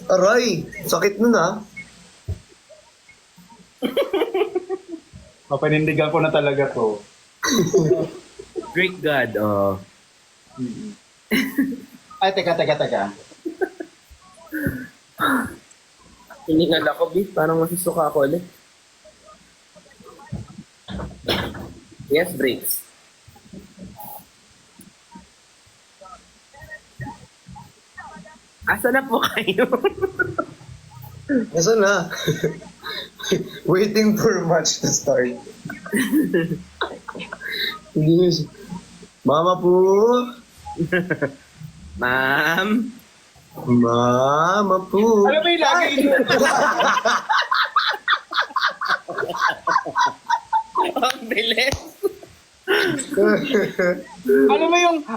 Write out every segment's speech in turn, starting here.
Aray, sakit nun ah. Papanindigan ko na talaga to. Great God, oh. Ay, teka. Hiningal ako, Bit. Parang masusuka ako ulit. Yes, breaks. Asa na po kayo? Nasaan na? Waiting for match to start. Hindi. Mama po. Ma'am? Mama po. Alam mo yung lagi Ang bilis.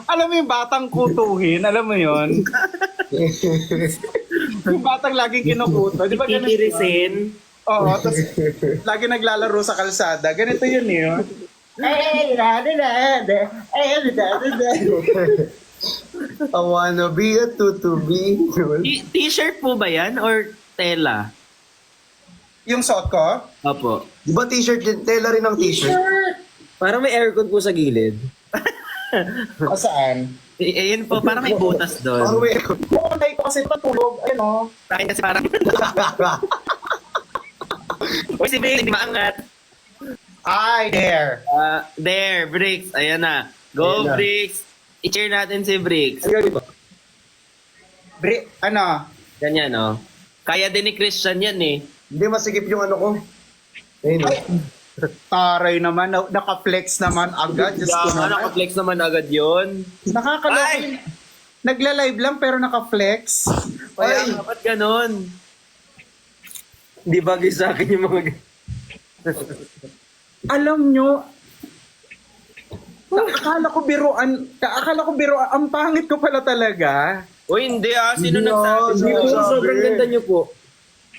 alam mo yung batang kutuhin, alam mo yon. Yung batang laging kinukuto, di ba ganun? Titirisin. Oo, tapos lagi naglalaro sa kalsada. Ganito yun yun. I wanna be a tutubi. T-shirt po ba yan? Or tela? Yung suot ko? Opo. Di ba t-shirt din? Tela rin ang t-shirt. Parang may aircon po sa gilid. O saan? Ayun po, parang may butas Parang doon. may... Bukanay ko kasi patulog. Ano? Sa akin kasi parang... Uy, si Bill, hindi maangat. Ay, there. There, Bricks. Ayan na. Go, Ayan na. Bricks. I-cheer natin si Bricks. Ano? Ganyan, oh. Kaya din ni Christian yan, eh. Hindi masigip yung ano ko. Ayun oh. Taray naman. Naka-flex naman agad. Diyos ko Yan, naman. naka-flex naman agad yun. Nakakaloka. Ay! Nagla-live lang pero naka-flex. Kaya Ay! dapat ganon. Hindi bagay sa akin yung mga... Alam nyo, akala ko biruan, ang pangit ko pala talaga. Uy, hindi ah. Sino Hindi nagsabi? ah, sino nagsabi? Sobrang ganda niyo po.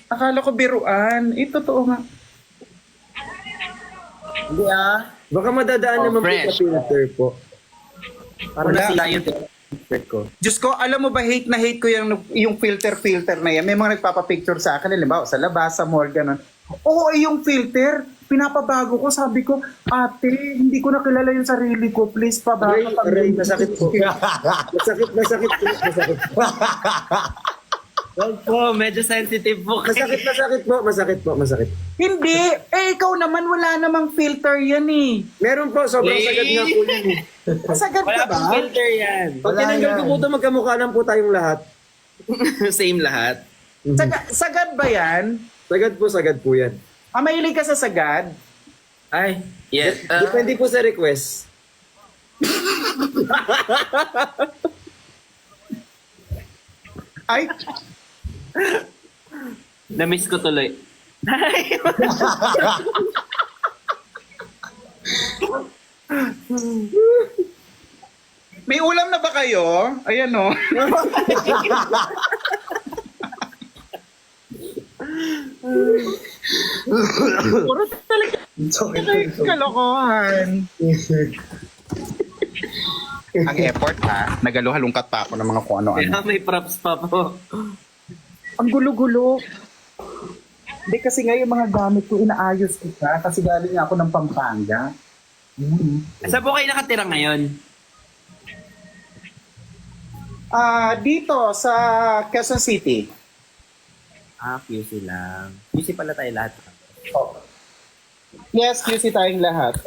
Akala ko biruan. Totoo nga. Hindi ah. Baka madadaan Oh, naman fresh. po sa filter po. Parang Wala. nasila yung t-shirt ko. Diyos ko, alam mo ba, hate ko yung filter na yan. May mga nagpapapicture sa akin, halimbawa, sa labas, sa mall, gano'n. Oo, yung filter, pinapabago ko. Sabi ko, ate, hindi ko nakilala yung sarili ko. Please, pabago. Aray, masakit po. Masakit po. Wag po, medyo sensitive po. Masakit po. Hindi. Ikaw naman, wala namang filter yan eh. Meron po, sobrang Wait. sagad nga po yun eh. Masagad Wala ka ba? pong filter yan. Pag Wala tinanggal yan. ko po ito, magkamukha lang po tayong lahat. Same lahat. Sagad ba yan? Sagad po yan. Mahilig ka sa sagad? Ay, yes. Depende po sa request. Ay, Na-miss ko tuloy. Ay, may ulam na ba kayo? Ayan o. Puro talaga Sakit. kalokohan. Ang effort ha. Nagalo-halungkat pa ako ng mga kung ano-ano. kaya may props pa po. Ang gulo-gulo. Hindi kasi nga yung mga gamit ko, inaayos ko siya kasi galing ako ng Pampanga. Saan po kayo nakatira ngayon? Dito sa Quezon City. QC lang. QC pala tayo lahat. Oh. Yes, QC tayong lahat.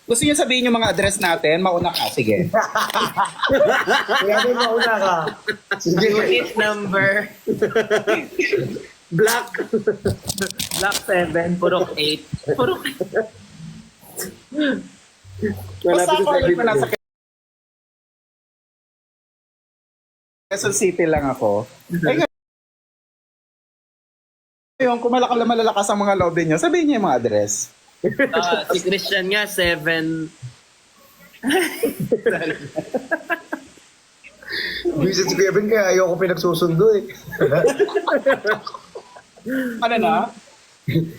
Gusto niyo sabihin yung mga address natin? Mauna ka, sige. Kaya may mauna ka. Sige. Unit number Black. Block 7, Purok 8. Purok Basta Malapit ako sa ulit pa nasa Cavite. Quezon City lang ako. Ngayon, kung malalakas ang mga lobby niyo, sabihin niyo yung mga address. Si Christian nga, 7. Visit si Kevin kaya ayoko pinagsusundo eh. Ano na?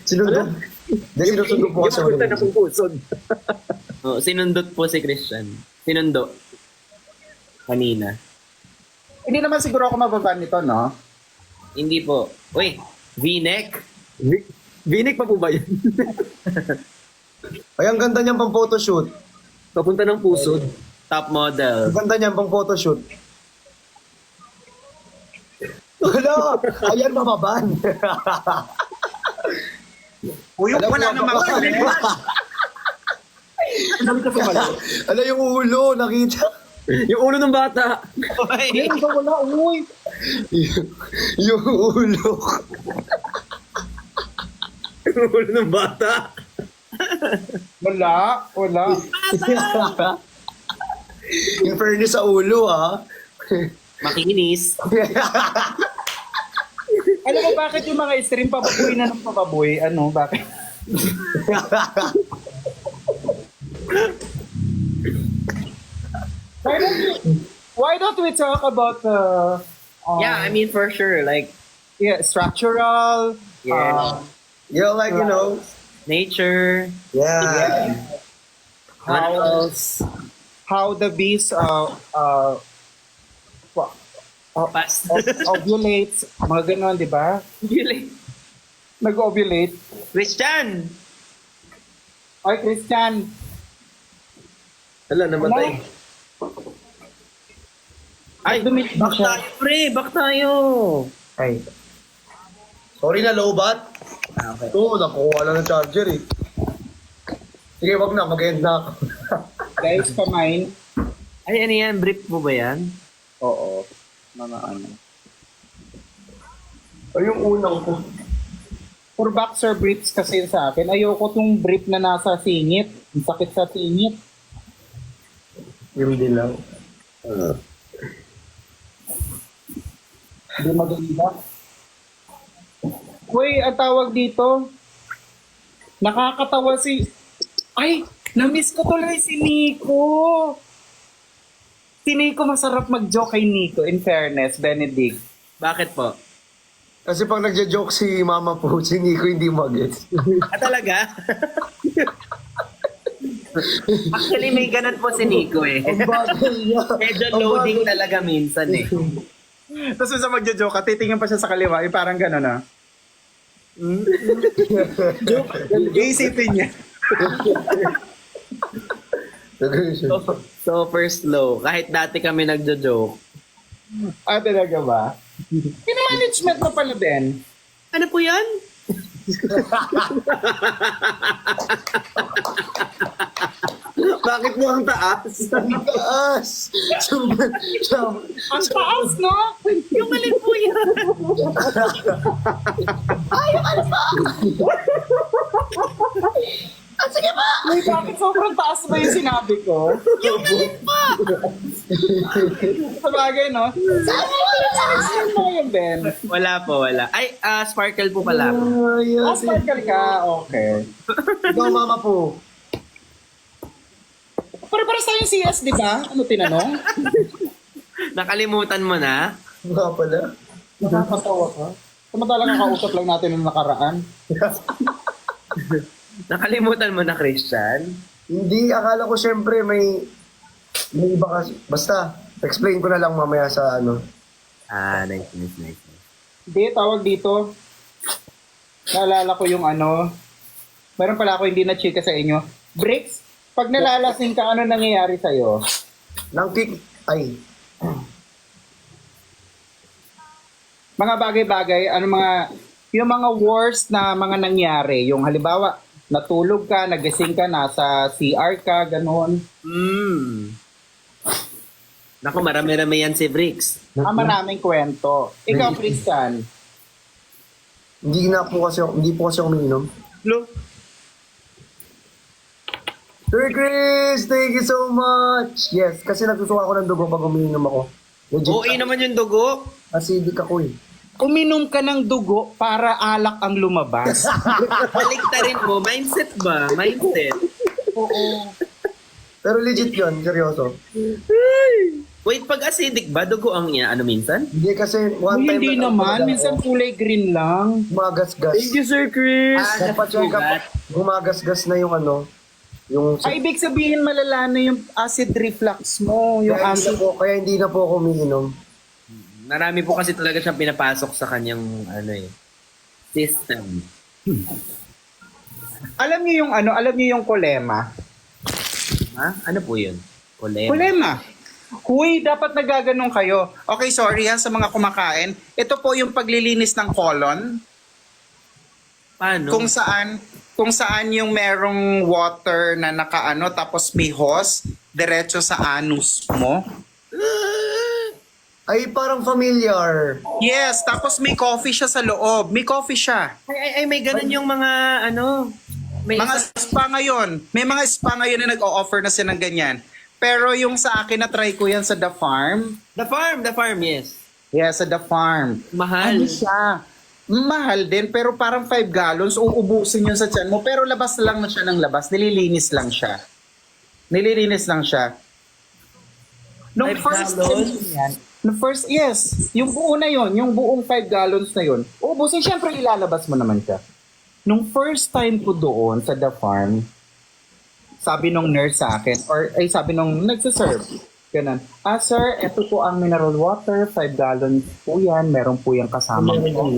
Sinundo. Hindi, sinusundo po kasi ako. Yung na pong pusod. Oh, sinundot po si Christian. Sinundo. Kanina. Hindi naman siguro ako mababan nito, no? Hindi po. Uy, V-neck? V-neck pa po ba yun? Ay, ang ganda niyang pang photoshoot. Papunta ng pusod. Top model. Ang ganda niyang pang photoshoot. Wala! Ayan, mababan. Uy, Alam wala mo, namang Ano yung ulo, nakita? Yung ulo ng bata. Uy, wala, uy. yung ulo. Yung ulo ng bata. Wala. In fairness sa ulo, ha? Makinis. Alam mo bakit yung mga stream pababoy na ng pababoy? Ano, bakit? Why don't we talk about Yeah, I mean, for sure. Like, yeah, structural, Yeah. Like, nature, yeah. what how else? how the bees Past. ovulates, mga ganon, di ba? Nag-ovulate. Christian! Ay, Christian. Hala, namatay. Ay, Dumit back siya. tayo, pre! Back tayo! Ay. Sorry na, lowbat. Okay. Ito, nakukuha lang ng charger, eh. Sige, wag na. Mag-end na ako. Guys, pamain. Ay, ano yan? Brief mo ba yan? Oo. Mga ano. Ay, yung unang ko. For boxer briefs kasi sa akin, ayoko tong brief na nasa singit. Ang sakit sa singit. Yung dilaw. Hindi maganda. Uy, ang tawag dito. Nakakatawa si... Ay! Na-miss ko tuloy si Nico. Si Nico masarap mag-joke kay Nico. In fairness, Benedict. Bakit po? Kasi pag nagja-joke si mama po, si Nico hindi mag-gets. Ah, talaga? Actually, may ganun po si Nico eh. Ang bagay niya. Medyo Ang loading bagay. talaga minsan eh. Tapos sa magjo-joke ka, titingin pa siya sa kaliwa. Eh, parang gano'n na. Iisipin niya. So, first low. Kahit dati kami nagjo-joke. Ah, talaga ba? Pinamanagement mo pala din. Ano po yan? Bakit mo ang taas? Taas! Ang taas, no? Yung alin po yan? Uy, bakit sobrang taas ba yung sinabi ko? Yung alin po? Sa bagay, no? Saan mo yun, Ben? Wala po, wala. Ay, sparkle po pala. Ah, sparkle ka? Okay. Ikaw, mama po. Pare-pares tayong CS, di ba? Ano tinanong? Nakalimutan mo na? Nga pala. Nakakatawa ka. Samantalang kakausap lang natin nung nakaraan. Nakalimutan mo na, Christian? Hindi, akala ko syempre may iba kasi. Basta, explain ko na lang mamaya sa ano. Ah, nice. Hindi, tawag dito. Naalala ko yung ano. Meron pala ako hindi na chika sa inyo. Bricks, pag nalalasing ka, ano nangyayari sa'yo? Nang kick, ay, Mga bagay-bagay, ano yung mga worst na mga nangyari. Yung halimbawa, natulog ka, nagising ka, nasa CR ka, gano'n. Naku, marami-rami yan si Bricks. Maraming kwento. Ikaw, Christian. hindi po kasi ako umiinom. Lo? Sir Chris, thank you so much. Yes, kasi nagsusuka ako ng dugo pag umiinom ako. Legit. OA naman yung dugo. Acidic ako eh. Uminom ka ng dugo para alak ang lumabas. Baliktarin mo. Mindset ba? Mindset. Oo. Pero legit yun, seryoso. Wait, pag acidic ba, dugo ang ano minsan? Hindi kasi one time Hindi na- naman. Minsan kulay green lang. gumagasgas. Thank you, Sir Chris. Dapat yung gumagasgas na yung ano, yung Ay, ibig sabihin malala na yung acid reflux mo. Yung kaya, hindi acid. na po, kaya hindi na po ako umiinom. Marami po kasi talaga siyang pinapasok sa kanyang system. Alam niyo yung kolema? Ha? Ano po yun? Kolema. Kolema. Huy, dapat nagaganon kayo. Okay, sorry sa mga kumakain. Ito po yung paglilinis ng colon. Paano? Kung saan yung merong water na nakaano tapos may hose diretso sa anus mo. Ay, parang familiar. Yes, tapos may coffee siya sa loob. May coffee siya. Ay, may ganun yung mga may Mga spa ngayon. May mga spa ngayon na nag-o-offer na silang ganyan. Pero yung sa akin na try ko yan sa The Farm. The farm, yes. Yes, sa The Farm. Mahal. Ano siya? Mahal din, pero parang 5 gallons, uubusin yun sa tiyan mo. Pero labas lang na siya ng labas. Nililinis lang siya. Nung 5 first gallons? time yan, yes, yung buo na yon, yung buong 5 gallons na yon, uubusin, syempre ilalabas mo naman siya. Nung first time ko doon sa The Farm, sabi nung nurse sa akin, sabi nung nagsiserve, ganun, sir, eto po ang mineral water, 5 gallons po yan, meron po yung kasama po.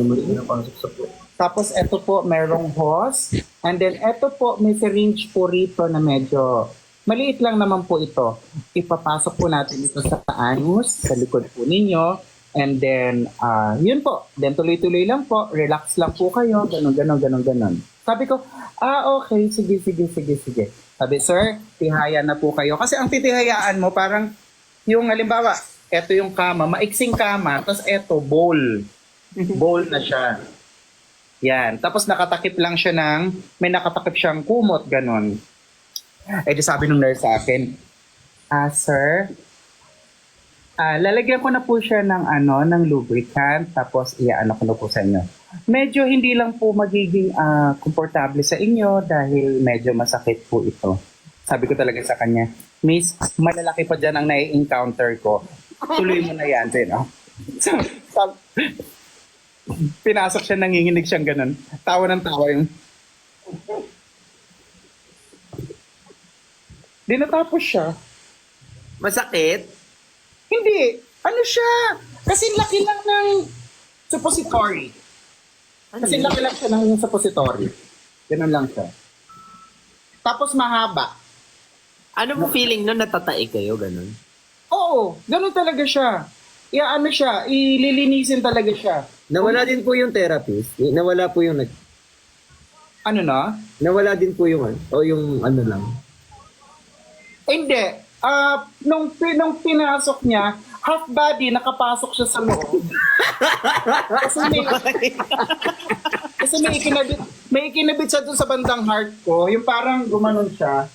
Tapos eto po, merong hose, and then eto po, may syringe po rito na medyo, maliit lang naman po ito. Ipapasok po natin ito sa anus, sa likod po ninyo, and then, yun po, then tuloy-tuloy lang po, relax lang po kayo, ganun. Sabi ko, okay, sige. Sabi, sir, tihaya na po kayo. Kasi ang titihayaan mo, parang, yung halimbawa, eto yung kama, maiksing kama, tapos eto, bowl. Bowl na siya. Yan. Tapos nakatakip lang siya may nakatakip siyang kumot, ganun. Eh di sabi nung nurse sa akin, sir, lalagyan ko na po siya ng lubricant, tapos iaano ko na po sa inyo. Medyo hindi lang po magiging komportable sa inyo dahil medyo masakit po ito. Sabi ko talaga sa kanya, Miss, malalaki pa dyan ang nai-encounter ko. Tuloy mo na yan, no? Pinasok siya, nanginginig siyang ganun. Tawa ng tawa yung... Di natapos siya. Masakit? Hindi. Ano siya? Kasi laki lang ng suppository. Kasi laki lang siya ng suppository. Ganun lang siya. Tapos mahaba. Ano mo feeling nun natatai kayo, ganun? Oo, ganun talaga siya. Ano siya, ililinisin talaga siya. Nawala din po yung therapist. Nawala po yung Ano na? nawala din po yung o yung ano lang. Hindi. Nung pinasok niya, half body, nakapasok siya sa loob. Kasi may ikinabit siya dun sa bandang heart ko, yung parang gumanon siya.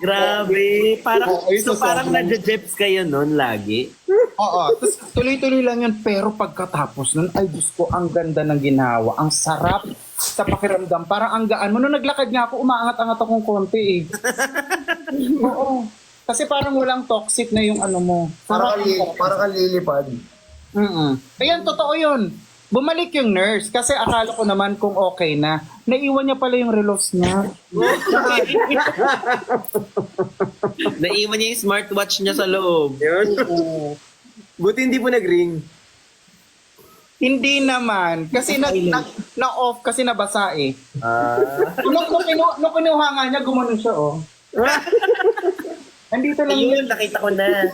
Grabe. Parang sobrang- nadja-jeps kayo nun lagi. Oo. Tapos tuloy-tuloy lang yun. Pero pagkatapos nun, ay Diyos ko, ang ganda ng ginawa. Ang sarap sa pakiramdam. Parang ang gaan mo. Nung naglakad nga ako, umaangat-angat akong konti Oo. Kasi parang walang toxic na yung ano mo. Para ka lilipad. Ayan, totoo yun. Bumalik yung nurse kasi akala ko naman kung okay na. Naiwan niya pala yung relos niya. Naiwan niya yung smartwatch niya sa loob. Yun. Buti hindi po nag-ring. Hindi naman. Kasi na-off kasi nabasa eh. Nung kinuha nga niya, gumanon siya oh. Nandito lang Ayun, nakita ko na.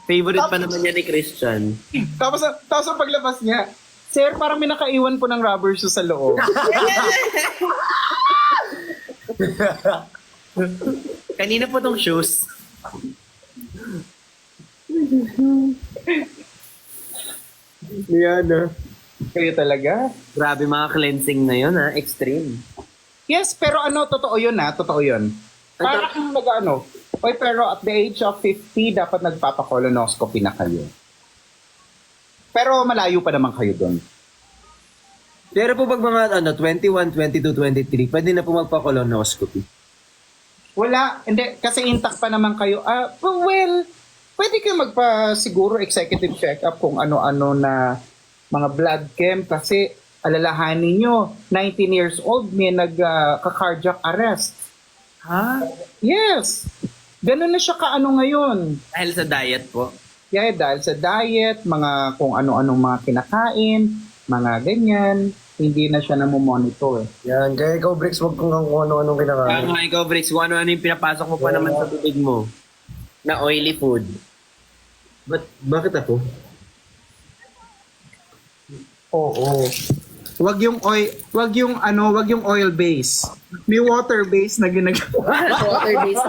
Favorite pa naman niya ni Christian. Tapos ang paglabas niya, sir, parang may nakaiwan po ng rubber shoe sa loob. Kanina po tong shoes. Yan Kayo talaga? Grabe mga cleansing na yun ha. Extreme. Yes, pero totoo yun totoo yun. Parang pero at the age of 50, dapat nagpapa-colonoscopy na kayo. Pero malayo pa naman kayo doon. Pero po pag mga 21, 22, 23, pwede na po magpa-colonoscopy. Wala, hindi, kasi intact pa naman kayo. Pwede kayo siguro executive check-up kung ano-ano na mga blood chem kasi alalahanin nyo, 19 years old, may nagka-cardiac arrest. Ha? Yes! Ganun na siya kaano ngayon. Dahil sa diet po. Yeah, dahil sa diet, mga kung ano-anong mga kinakain, mga ganyan, hindi na siya namomonitor. Yan, kaya ikaw, Bricks, wag kung ano-anong Kaya kinakain. nga ikaw, Bricks, kung ano-ano yung pinapasok mo pa naman sa bibig mo. Na oily food. Bakit ako? Oo. Wag yung oil base. May water base na ginagawa. Water based.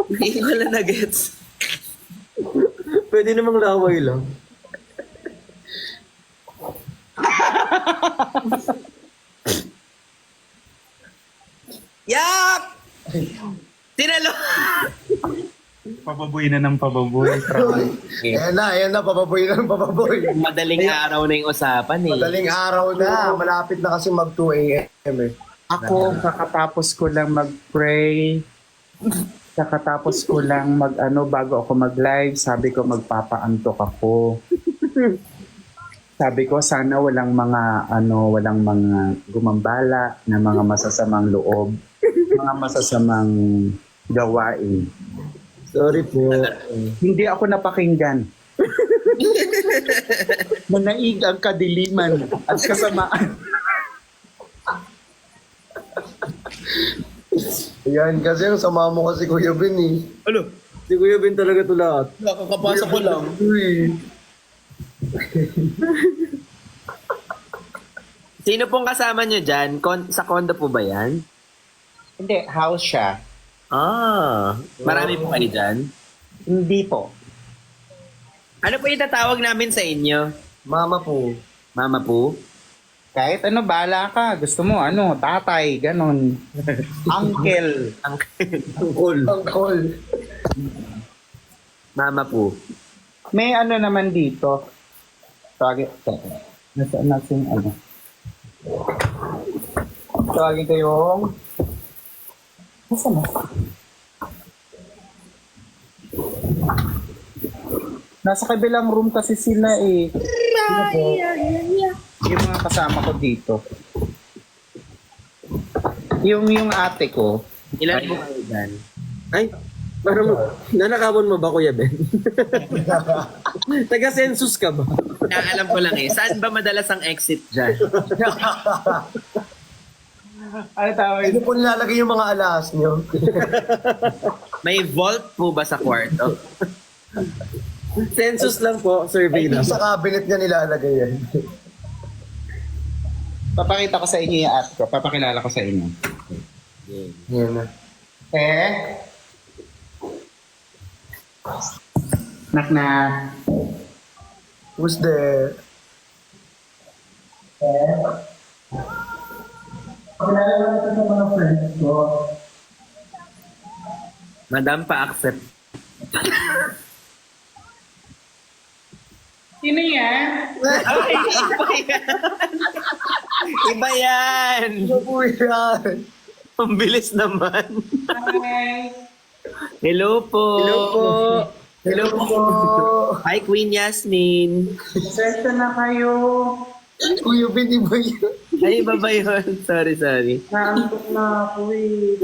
Hindi ko lang na-gets. Pwede namang laway lang. Yak! Tinalo! Pababoy na ng pababoy. Ayan na, papaboy na ng papaboy. Madaling araw na yung usapan eh. Madaling araw na, malapit na kasi mag 2 a.m. eh. Ako, kakatapos ko lang mag-pray. Kakatapos ko lang bago ako mag-live, sabi ko magpapaantok ako. Sabi ko sana walang mga gumambala na mga masasamang loob, mga masasamang gawain. Sorry po. Hindi ako napakinggan. Manaig ang kadiliman at kasamaan. Yan, kasi ang sama mo kasi Kuya Ben eh. Ano? Si Kuya Ben talaga to lahat. Nakakapasa ko lang. Uy. Sino pong kasama nyo dyan? Sa condo po ba yan? Hindi, house siya. Ah, marami po kayo dyan? Hindi po. Ano po itatawag namin sa inyo? Mama po. Mama po? Kahit bala ka. Gusto mo, tatay, ganon. Uncle. Tungkol. Ang call. Mama po. May naman dito. Tawagin yung Tawagin ko yung... Nasaan na? Nasa kabilang room kasi sila eh. Yung mga kasama ko dito. Yung ate ko. Ilan po kayo dyan? Ay, parang nanakawon mo ba Kuya Ben? Taga-census ka ba? Alam ko lang eh. Saan ba madalas ang exit dyan? Ano tawag? Ano po nilalagay yung mga alas nyo? May vault po ba sa kwarto? Census lang po, survey lang. Sa cabinet niya nilalagay yan. Papakita ko sa inyo yung ate ko. Papakilala ko sa inyo. Yan na. Knock na. Who's there? Pakilala lang ito sa mga friends ko. Madam, pa-accept. Sino yan? Ay, iba yan! Ano po yan? Ang bilis naman. Hi. Hello po. Hello po. Hello po. Hi, Queen Yasmin. Pasensya na kayo. Kuya Ben, iba yun. Ay, iba ba yun? Sorry. Naantok na ako eh.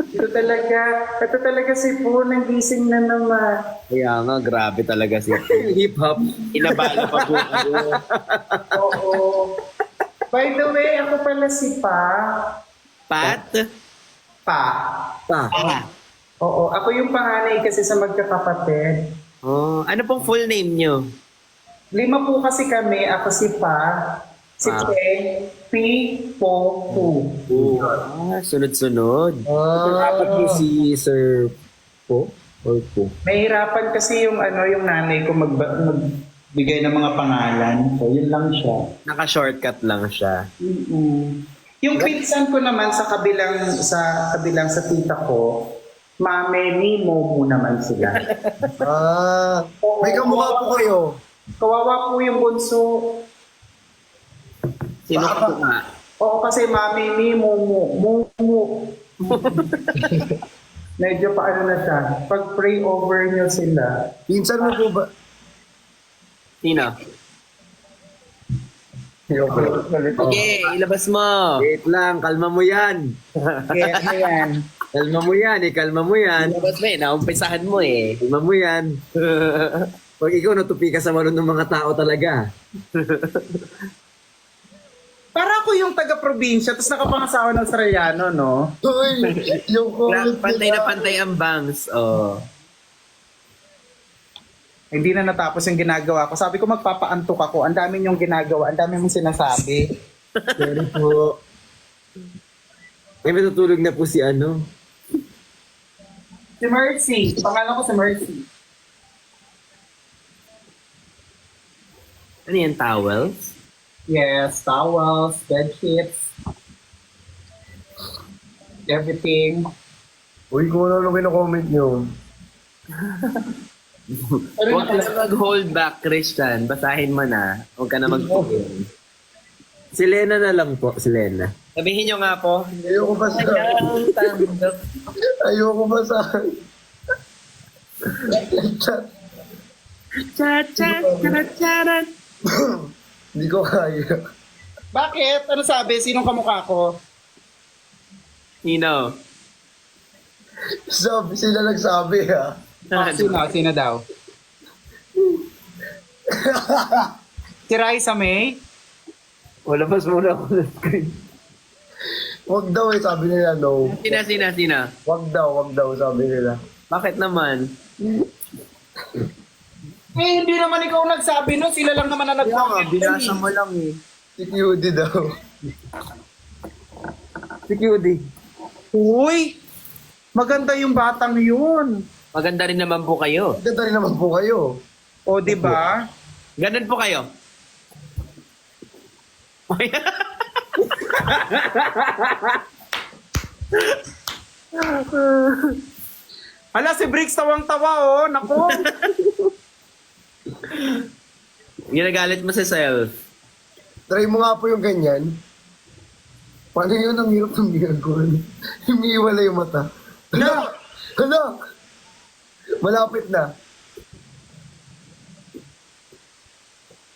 Ito talaga si Po, nagising na naman. Kaya nga, grabe talaga si Hip-hop. Inabala pa po ako. Oo. By the way, ako pala si Pa. Pat? Pa. Pa. Oo, ako yung panganay kasi sa magkakapatid. Oh, ano pong full name nyo? 5 po kasi kami, ako si Pa, si Peng, Pi, Po, Pu. Sunod-sunod. Dapat mo si Sir Po or Po? Mahirapan kasi yung nanay ko magbigay ng mga pangalan. So, yun lang siya. Naka-shortcut lang siya. Yung pinsan ko naman sa kabilang sa tita ko, Mame ni Momo naman sila. May kamukha po kayo. Kawawa po yung bunso. Sino ka po nga? Oo, kasi Mame ni Momo. Momo. Medyo na siya. Pag pray over niyo sila. Pinsan mo po ba? Sino? Ayoko. Okay, ilabas mo. Wait lang, kalma mo yan. Okay, ano yan? Kalma mo yan, kalma mo yan. Ilabas mo eh, naumpisahan mo eh. Kalma mo yan. Pag ikaw natupi ka sa malun ng mga tao talaga. Para ako yung taga-probinsya, tapos nakapangasawa ng Australiano, no? Uy, yung comment Pantay na nila. pantay ang bangs. Oh. Hindi na natapos yung ginagawa ko. Sabi ko magpapaantok ako. Ang dami yung ginagawa. Ang dami mong sinasabi. Sorry po. May matutulog na po si ano. Si Mercy. Pangalan ko si Mercy. Ano yan, towels? Yes, towels, bedsheets, everything. Uy, kung ano kino-comment nyo. Huwag ka na mag-hold back, Christian. Basahin mo na. Huwag ka na mag-hold. Si Lena na lang po, si Lena. Sabihin nyo nga po. Ayoko ba sa... Ayaw, tanggap. Ayoko ba sa... Cha-cha-cha-cha-cha. Hindi ko kaya. Bakit? Ano sabi? Sinong kamukha ko? Sino? Sabi, sila nagsabi ha. Sino? Sino daw? Si Raisa May? Wala mas muna ako sa screen. Wag daw eh, sabi nila no. Sina? Wag daw, sabi nila. Bakit naman? Eh, hindi naman ikaw nagsabi no. Sila lang naman na nag-comment. Binasa mo lang eh. Si QD daw. Si QD. Uy! Maganda yung batang yun. Maganda rin naman po kayo. Ganda rin naman po kayo. O, di ba? Ganun po kayo. Hala, si Briggs tawang-tawa, oh. Naku. Ginagalit mo sa self. Try mo nga po yung ganyan. Paano yun ang hirap ng ginagawa niya? Humiiwala yung mata. Hala! Hala! Malapit na.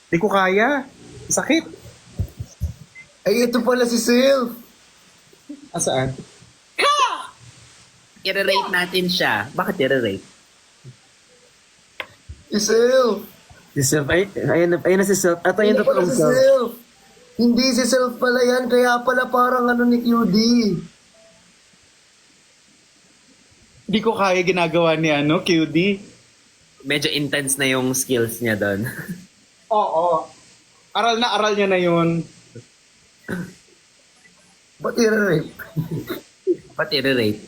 Di ko kaya. Sakit. Ay, ito pala si Sil. Asaan? I-rate natin siya. Bakit i-rate? Si Sil. Si Self, ayun na si Self. At ayun na Hindi po pala ang si Self. Sil. Hindi si Self pala yan. Kaya pala parang ano ni QD. Di ko kaya ginagawa ni QD. Medyo intense na yung skills niya doon. Oo. Aral niya na yun. Ba't i-rape? Ba't i-rate?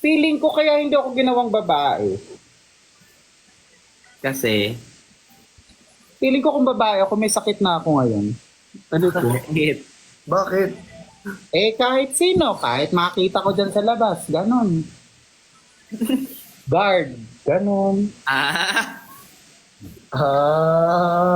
Feeling ko kaya hindi ako ginawang babae. Kasi, Feeling ko kung babae ako, may sakit na ako ngayon. Ano po? bakit? Bakit? Eh, kahit sino, kahit makita ko dyan sa labas, ganon. Guard, ganon. Ah, Ah.